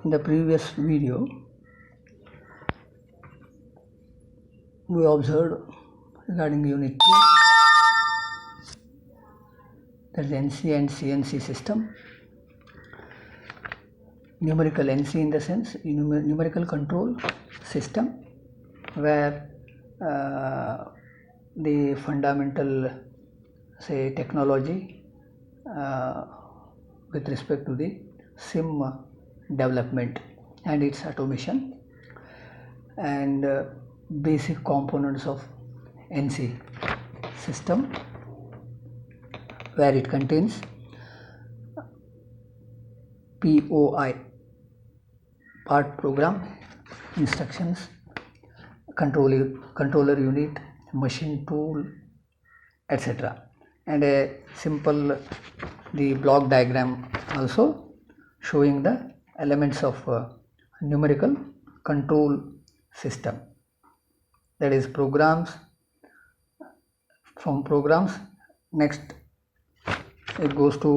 In the previous video, we observed regarding Unit 2, that is NC and CNC system. Numerical NC in the sense numerical control system, where the fundamental technology with respect to the SIM development and its automation, and basic components of NC system, where it contains POI, part program, instructions, controller unit, machine tool, etc. And a simple the block diagram also showing the elements of numerical control system, that is programs. From programs, next it goes to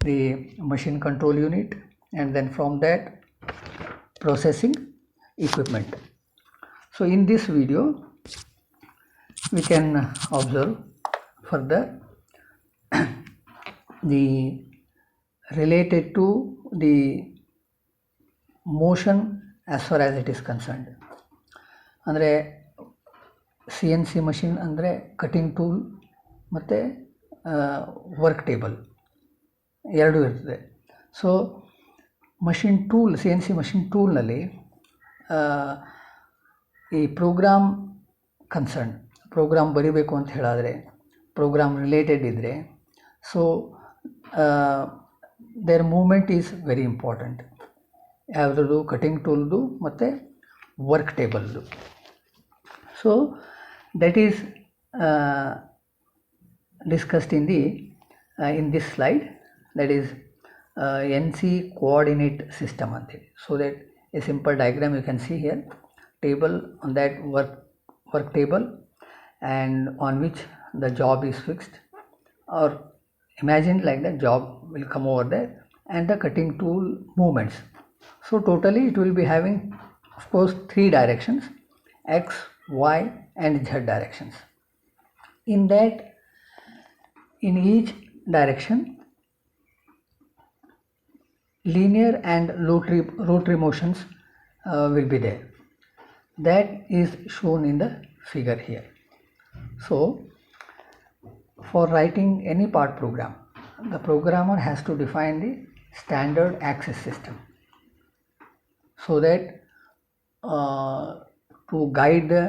the machine control unit, and then from that processing equipment. So in this video we can observe further the related to the motion as far as it is concerned. ಅಂದರೆ CNC machine ಅಂದರೆ cutting tool ಮತ್ತು work table ಎರಡೂ ಇರ್ತದೆ. So machine tool, CNC machine ಟೂಲ್ನಲ್ಲಿ ಈ program concern, program ಬರೀಬೇಕು ಅಂತ ಹೇಳಿದ್ರೆ, ಪ್ರೋಗ್ರಾಮ್ ರಿಲೇಟೆಡ್ ಇದ್ದರೆ, so there movement is very important. ಯಾವುದ್ರದ್ದು? ಕಟಿಂಗ್ ಟೂಲ್ದು ಮತ್ತು ವರ್ಕ್ ಟೇಬಲ್ದು. So that is discussed in this slide, that is NC coordinate system anthe. So that a simple diagram you can see here, table, on that work table, and on which the job is fixed, or imagine like that job will come over there, and the cutting tool movements. So totally it will be having, of course, 3 directions: X, Y and Z directions. In that, in each direction, linear and rotary motions will be there. That is shown in the figure here. So for writing any part program, the programmer has to define the standard axis system, so that to guide the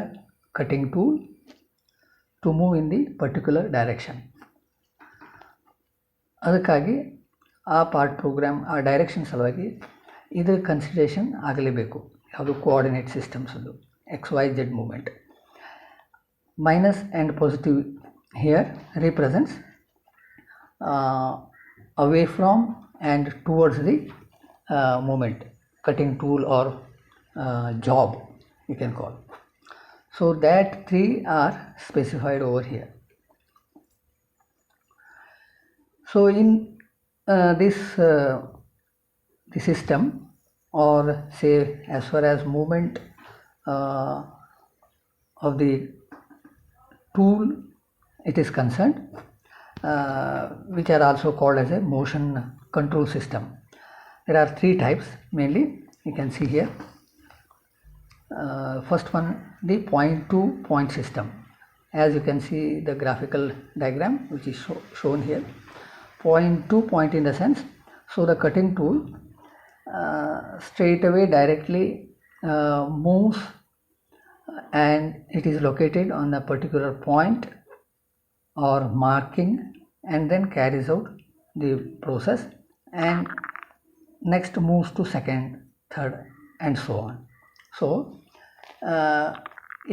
cutting tool to move in the particular direction. ಅದಕ್ಕಾಗಿ ಆ part program, ಆ direction ಸಲುವಾಗಿ ಇದರ consideration ಆಗಲೇಬೇಕು. ಯಾವುದು? Coordinate systems ಅದು, XYZ moment. Minus and positive here represents away from and towards the movement, cutting tool or job you can call. So that 3 are specified over here. So in this the system, or say as far as movement of the tool it is concerned, which are also called as a motion control system. There are 3 types mainly, you can see here. First one, the point to point system. As you can see the graphical diagram which is shown here, point to point in the sense, so the cutting tool straight away directly moves, and it is located on a particular point or marking, and then carries out the process, and next moves to second, third and so on. So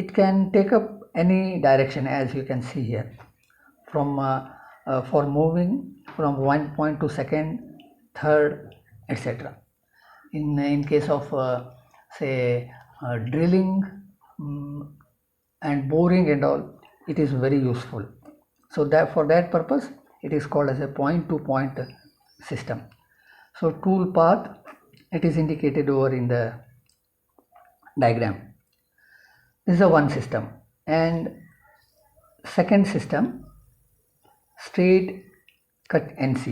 it can take up any direction, as you can see here, from for moving from one point to second, third, etc. In case of say drilling and boring and all, it is very useful. So that for that purpose it is called as a point to point system. So tool path it is indicated over in the diagram. This is the one system. And second system, straight cut NC.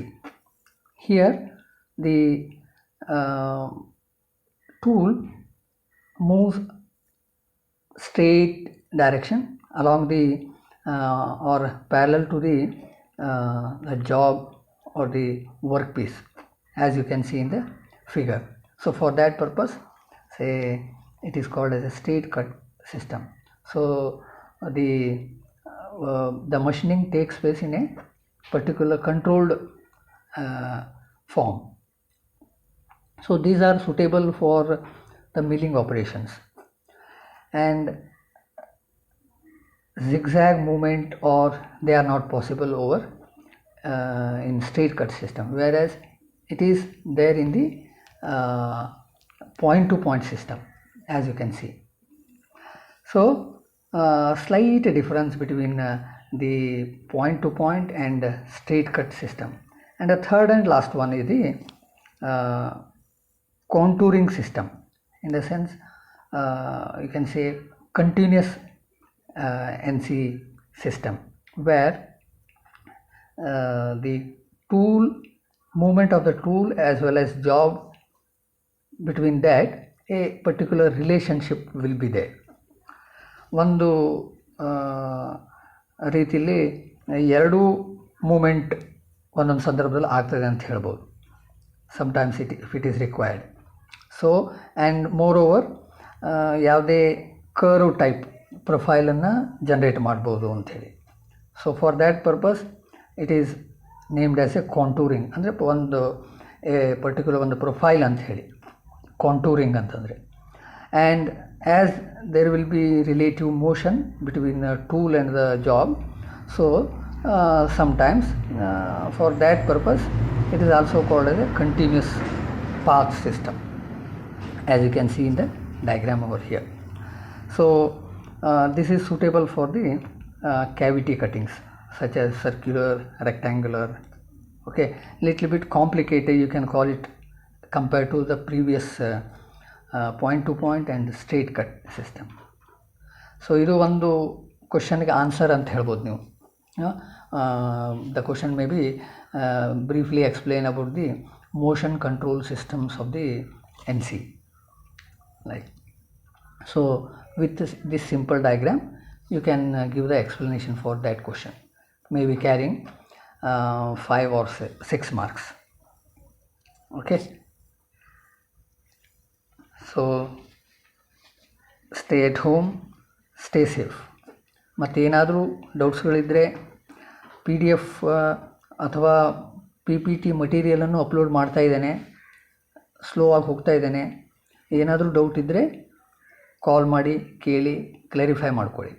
Here the tool moves straight direction along the or parallel to the job or the workpiece, as you can see in the figure. So for that purpose, say it is called as a straight cut system. So the machining takes place in a particular controlled form. So these are suitable for the milling operations, and zigzag movement or they are not possible over in straight cut system, whereas it is there in the point to point system, as you can see. So slight difference between the point to point and straight cut system. And the third and last one is the contouring system. In the sense, you can say continuous NC system, where the tool movement of the tool as well as job, between that a particular relationship will be there. ಒಂದು ರೀತಿಯಲ್ಲಿ ಎರಡೂ moment ಒಂದೊಂದು ಸಂದರ್ಭದಲ್ಲಿ ಆಗ್ತದೆ ಅಂತ ಹೇಳ್ಬೋದು, sometimes if it is required. So and more over ಯಾವುದೇ curve type ಪ್ರೊಫೈಲನ್ನು ಜನ್ರೇಟ್ ಮಾಡ್ಬೋದು ಅಂಥೇಳಿ. So for that purpose it is named as a contouring, ಅಂದರೆ ಒಂದು ಪರ್ಟಿಕ್ಯುಲರ್ ಒಂದು ಪ್ರೊಫೈಲ್ ಅಂತ ಹೇಳಿ ಕಾಂಟೂರಿಂಗ್ ಅಂತಂದರೆ. And as there will be relative motion between the tool and the job, so sometimes for that purpose it is also called as a continuous path system, as you can see in the diagram over here. So this is suitable for the cavity cuttings such as circular, rectangular, okay, little bit complicated you can call it compared to the previous point to point and straight cut system. So ಇದು ಒಂದು ಕ್ವಶನ್ಗೆ answer ಅಂತ ಹೇಳ್ಬೋದು ನೀವು. The question may be briefly explain about the motion control systems of the NC. Like so with this simple diagram you can give the explanation for that question, maybe carrying 5 or 6 marks. Okay. So stay at home, stay safe. ಮತ್ತೇನಾದರೂ ಡೌಟ್ಸ್ಗಳಿದ್ದರೆ PDF ಅಥವಾ PPT ಮಟೀರಿಯಲನ್ನು upload ಮಾಡ್ತಾ ಇದ್ದೇನೆ, slow ಆಗಿ ಹೋಗ್ತಾ ಇದ್ದೇನೆ. ಏನಾದರೂ doubt ಇದ್ದರೆ ಕಾಲ್ ಮಾಡಿ ಕೇಳಿ ಕ್ಲಾರಿಫೈ ಮಾಡ್ಕೊಳ್ಳಿ.